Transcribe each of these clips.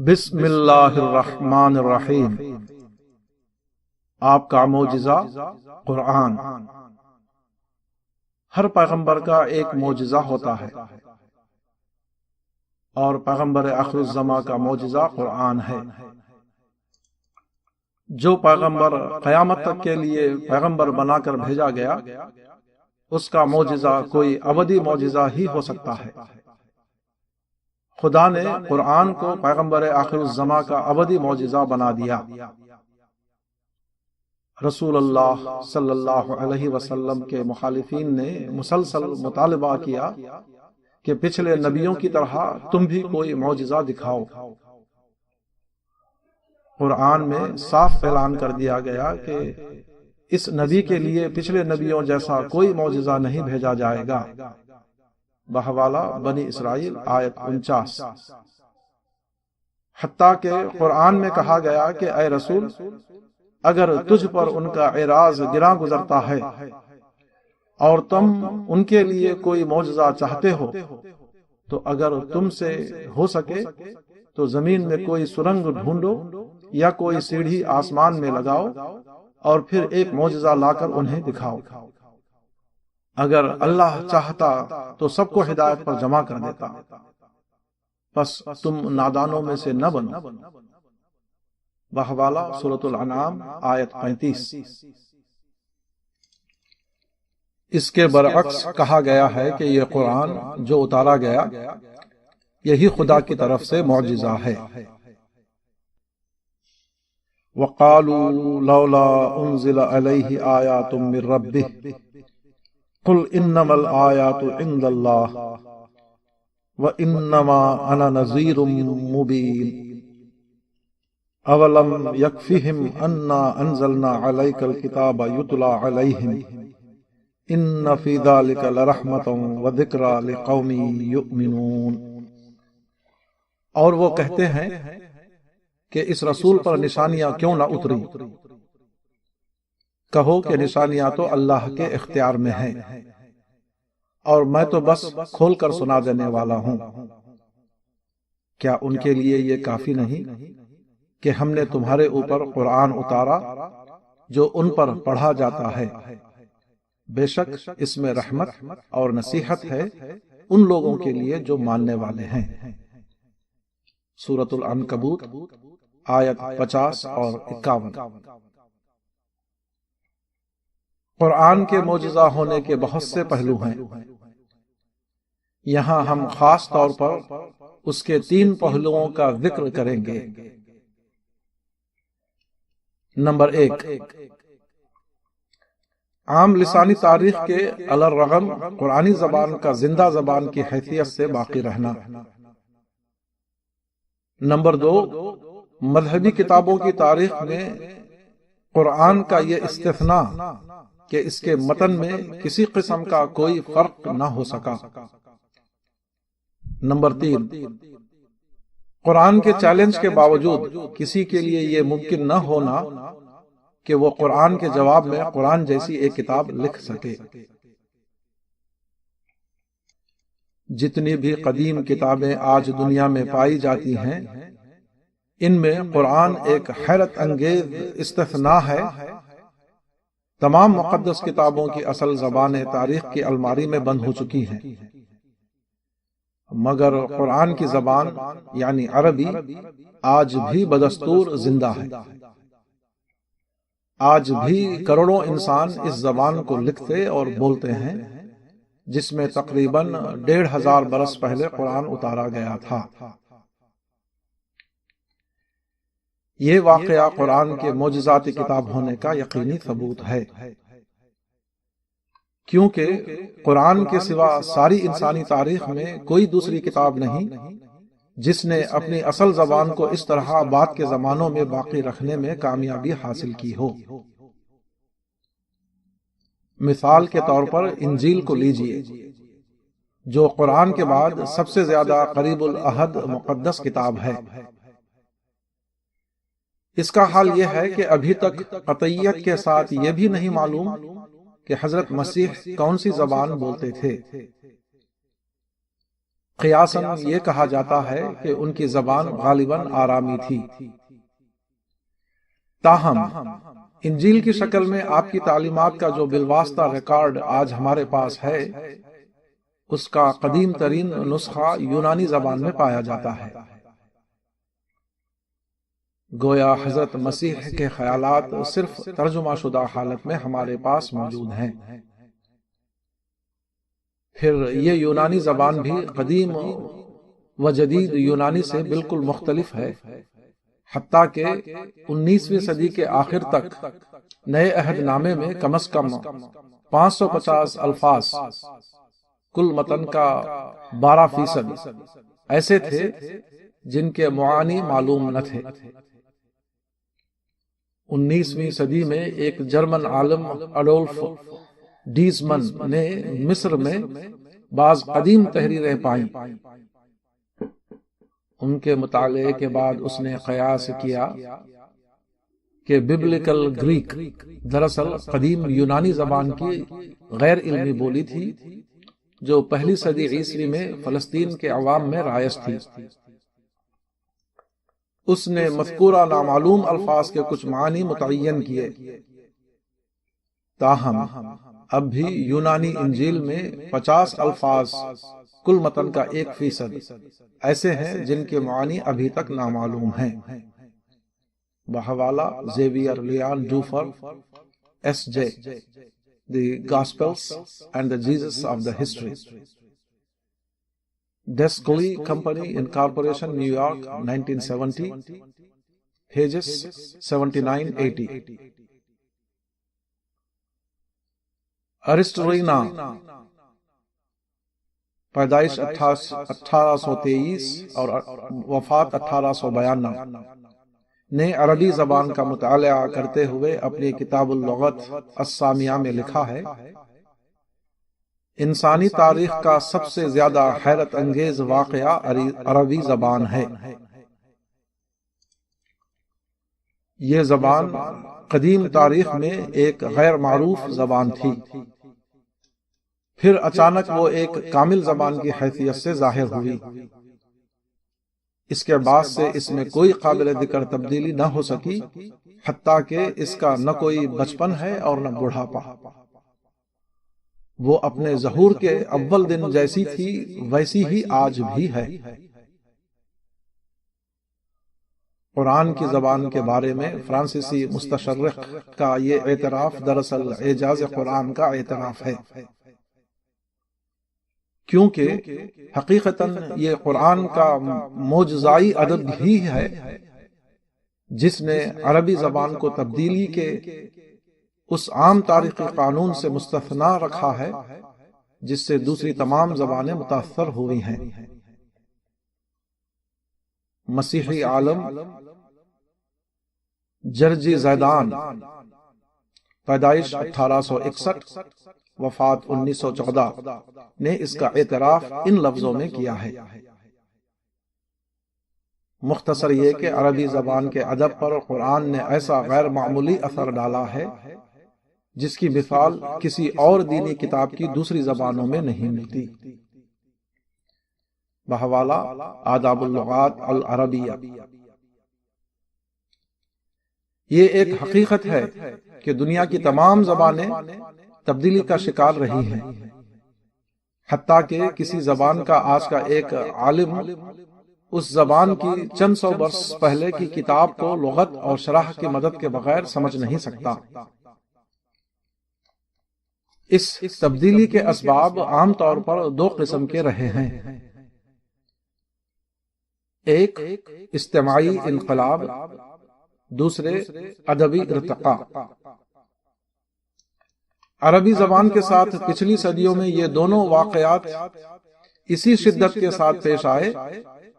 بسم اللہ الرحمن الرحیم۔ آپ کا معجزہ قرآن۔ ہر پیغمبر کا ایک معجزہ ہوتا ہے اور پیغمبر آخر الزماں کا معجزہ قرآن ہے۔ جو پیغمبر قیامت تک کے لیے پیغمبر بنا کر بھیجا گیا، اس کا معجزہ کوئی ابدی معجزہ ہی ہو سکتا ہے۔ خدا نے قرآن کو پیغمبر آخر الزماں کا ابدی معجزہ بنا دیا۔ رسول اللہ صلی اللہ علیہ وسلم کے مخالفین نے مسلسل مطالبہ کیا کہ پچھلے نبیوں کی طرح تم بھی کوئی معجزہ دکھاؤ۔ قرآن میں صاف اعلان کر دیا گیا کہ اس نبی کے لیے پچھلے نبیوں جیسا کوئی معجزہ نہیں بھیجا جائے گا۔ بحوالہ بنی اسرائیل آیت 49۔ حتیٰ کہ قرآن میں کہا گیا کہ اے رسول، اگر تجھ پر ان کا اعراض گراں گزرتا ہے اور تم ان کے لیے کوئی معجزہ چاہتے ہو تو اگر تم سے ہو سکے تو زمین میں کوئی سرنگ ڈھونڈو یا کوئی سیڑھی آسمان میں لگاؤ اور پھر ایک معجزہ لا کر انہیں دکھاؤ۔ اگر اللہ چاہتا تو سب کو ہدایت پر جمع کر دیتا، پس تم نادانوں میں سے نہ بنو۔ بحوالہ سورۃ الانعام آیت 35۔ اس کے برعکس کہا گیا ہے کہ یہ قرآن جو اتارا گیا یہی خدا کی طرف سے معجزہ ہے۔ وَقَالُوا لَوْلَا أُنزِلَ عَلَيْهِ آيَاتٌ مِّن رَّبِّهِ قُلْ إِنَّمَا الْآيَاتُ عِندَ اللَّهِ وَإِنَّمَا أَنَا نَذِيرٌ مُّبِينٌ أَوَلَمْ يَكْفِهِمْ أَنَّا أَنزَلْنَا عَلَيْكَ الْكِتَابَ يُتْلَى عَلَيْهِمْ إِنَّ فِي ذَلِكَ لَرَحْمَةً وَذِكْرَى لِقَوْمٍ يُؤْمِنُونَ۔ اور وہ کہتے ہیں کہ اس رسول پر نشانیاں کیوں نہ اتری؟ کہو کہ نشانیاں تو اللہ کے اختیار میں ہیں اور میں تو بس کھول کر سنا دینے والا ہوں۔ کیا ان کے لیے یہ کافی نہیں کہ ہم نے تمہارے اوپر قرآن اتارا جو ان پر پڑھا جاتا ہے؟ بے شک اس میں رحمت اور نصیحت ہے ان لوگوں کے لیے جو ماننے والے ہیں۔ سورۃ العنکبوت آیت 50 اور 51۔ قرآن کے معجزہ ہونے کے بہت سے پہلو ہیں۔ یہاں ہم خاص طور پر اس کے 3 پہلوؤں کا ذکر کریں گے۔ نمبر 1، عام لسانی تاریخ کے علی الرغم قرآنی زبان کا زندہ زبان کی حیثیت سے باقی رہنا۔ نمبر 2، مذہبی کتابوں کی تاریخ میں قرآن کا یہ استثناء کہ اس کے متن میں کسی قسم کا کوئی فرق نہ ہو سکا۔ نمبر 3، قرآن کے چیلنج کے باوجود کسی کے لیے یہ ممکن نہ ہونا کہ وہ قرآن کے جواب میں قرآن جیسی ایک کتاب لکھ سکے۔ جتنی بھی قدیم کتابیں آج دنیا میں پائی جاتی ہیں، ان میں قرآن ایک حیرت انگیز استثناء ہے۔ تمام مقدس کتابوں کی اصل زبانیں تاریخ کی الماری میں بند ہو چکی ہیں، مگر قرآن کی زبان یعنی عربی آج بھی بدستور زندہ ہے۔ آج بھی کروڑوں انسان اس زبان کو لکھتے اور بولتے ہیں، جس میں تقریباً 1500 برس پہلے قرآن اتارا گیا تھا۔ یہ واقعہ قرآن کے معجزاتی کتاب ہونے کا یقینی ثبوت ہے، کیونکہ قرآن کے سوا ساری انسانی تاریخ میں کوئی دوسری کتاب نہیں جس نے اپنی اصل زبان کو اس طرح بعد کے زمانوں میں باقی رکھنے میں کامیابی حاصل کی ہو۔ مثال کے طور پر انجیل کو لیجئے، جو قرآن کے بعد سب سے زیادہ قریب العہد مقدس کتاب ہے۔ اس کا حال یہ ہے کہ ابھی تک قطعیت کے ساتھ یہ بھی نہیں معلوم کہ حضرت مسیح کون سی زبان بولتے تھے۔ قیاساً یہ کہا جاتا ہے کہ ان کی زبان غالباً آرامی تھی۔ تاہم انجیل کی شکل میں آپ کی تعلیمات کا جو بالواسطہ ریکارڈ آج ہمارے پاس ہے، اس کا قدیم ترین نسخہ یونانی زبان میں پایا جاتا ہے۔ گویا حضرت مسیح کے خیالات صرف ترجمہ شدہ حالت میں ہمارے پاس موجود ہیں۔ پھر یہ یونانی زبان بھی قدیم و جدید یونانی سے بالکل مختلف ہے، حتیٰ کہ 19ویں صدی کے آخر تک نئے عہد نامے میں کم از کم 550 الفاظ، کل متن کا 12% ایسے تھے جن کے معانی معلوم نہ تھے۔ 19ویں صدی میں ایک جرمن عالم اڈولف ڈیزمن نے مصر میں بعض قدیم تحریریں پائیں۔ ان کے مطالعے کے بعد اس نے قیاس کیا کہ ببلیکل گریک دراصل قدیم یونانی زبان کی غیر علمی بولی تھی جو پہلی صدی عیسوی میں فلسطین کے عوام میں رائج تھی۔ اس نے مذکورہ نامعلوم الفاظ کے کچھ معنی متعین کیے۔ تاہم اب بھی یونانی انجیل میں 50 الفاظ، کل متن کا 1% ایسے ہیں جن کے معنی ابھی تک نامعلوم ہیں۔ بحوالہ Xavier لیان ڈوفر S.J. The Gospels and the Jesus of the History. Descoli Company Incorporation, New York, 1970, pages 79-80. ارسطورینا، پیدائش 1823 اور وفات 1892، نے عربی زبان کا مطالعہ کرتے ہوئے اپنی کتاب اللغت السامیہ میں لکھا ہے: انسانی تاریخ کا سب سے زیادہ حیرت انگیز واقعہ عربی زبان ہے۔ یہ زبان قدیم تاریخ میں ایک غیر معروف زبان تھی، پھر اچانک وہ ایک کامل زبان کی حیثیت سے ظاہر ہوئی۔ اس کے بعد سے اس میں کوئی قابل ذکر تبدیلی نہ ہو سکی، حتیٰ کہ اس کا نہ کوئی بچپن ہے اور نہ بڑھاپا۔ وہ اپنے ظہور کے اول دن جیسی تھی ویسی ہی آج بھی ہے۔ قرآن کی زبان کے بارے میں فرانسیسی مستشرق کا یہ اعتراف دراصل اعجاز قرآن کا اعتراف ہے، کیونکہ حقیقتاً یہ قرآن کا معجزائی ادب ہی ہے جس نے عربی زبان کو تبدیلی کے اس عام تاریخی قانون سے مستثنا رکھا ہے جس سے دوسری تمام زبانیں متاثر ہوئی ہیں۔ مسیحی عالم جرجی زیدان، پیدائش 1861، وفات 1914، نے اس کا اعتراف ان لفظوں میں کیا ہے: مختصر یہ کہ عربی زبان کے ادب پر قرآن نے ایسا غیر معمولی اثر ڈالا ہے جس کی مثال کسی اور دینی کتاب کی دوسری زبانوں میں نہیں ملتی۔ بحوالہ آداب اللغات العربیہ۔ یہ ایک حقیقت ہے کہ دنیا کی تمام زبانیں تبدیلی کا شکار رہی ہیں، حتیٰ کہ کسی زبان کا آج کا ایک عالم اس زبان کی چند سو برس پہلے کی کتاب کو لغت اور شرح کی مدد کے بغیر سمجھ نہیں سکتا۔ اس تبدیلی کے اسباب عام طور پر دو قسم کے رہے ہیں: ایک اجتماعی انقلاب، دوسرے ادبی ارتقاء۔ عربی زبان کے ساتھ پچھلی صدیوں میں یہ دونوں واقعات اسی شدت کے ساتھ پیش آئے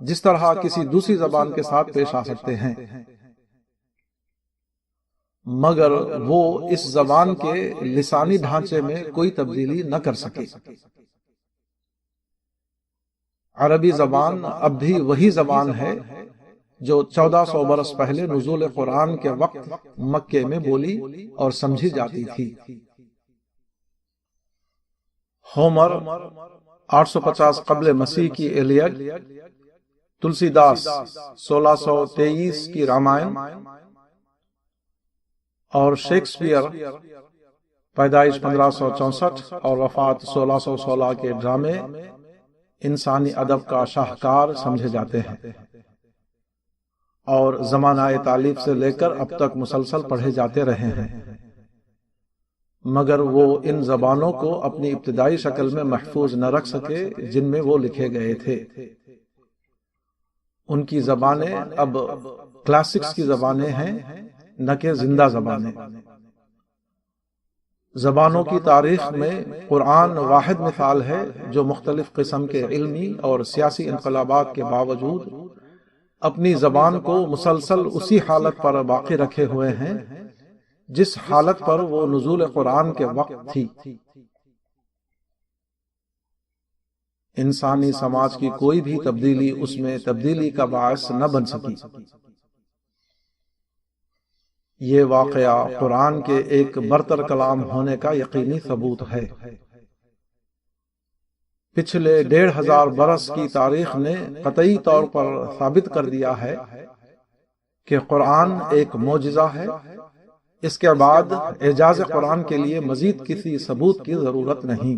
جس طرح کسی دوسری زبان کے ساتھ پیش آ سکتے ہیں، مگر وہ اس زبان کے لسانی ڈھانچے میں کوئی تبدیلی نہ کر سکے۔ عربی زبان اب بھی وہی زبان ہے جو 1400 برس پہلے نزول قرآن کے وقت مکے میں بولی اور سمجھی جاتی تھی۔ ہومر 850 قبل مسیح کی ایلیڈ، تلسی داس 1623 کی رامائن، اور شیکسپیئر پیدائش 1564 اور وفات 1616 کے ڈرامے انسانی ادب کا شاہکار سمجھے جاتے ہیں اور زمانہ تالیف سے لے کر اب تک مسلسل پڑھے جاتے رہے ہیں، مگر وہ ان زبانوں کو اپنی ابتدائی شکل میں محفوظ نہ رکھ سکے جن میں وہ لکھے گئے تھے۔ ان کی زبانیں اب کلاسکس کی زبانیں ہیں، نہ کہ زندہ زبانیں۔ زبانوں کی تاریخ میں قرآن واحد مثال ہے جو مختلف قسم کے علمی اور سیاسی انقلابات کے باوجود اپنی زبان کو مسلسل اسی حالت پر باقی رکھے ہوئے ہیں جس حالت پر وہ نزول قرآن کے وقت تھی۔ انسانی سماج کی کوئی بھی تبدیلی اس میں تبدیلی کا باعث نہ بن سکی۔ یہ واقعہ قرآن کے ایک برتر کلام ہونے کا یقینی ثبوت ہے۔ پچھلے 1500 برس کی تاریخ نے قطعی طور پر ثابت کر دیا ہے کہ قرآن ایک معجزہ ہے۔ اس کے بعد اعجاز قرآن کے لیے مزید کسی ثبوت کی ضرورت نہیں۔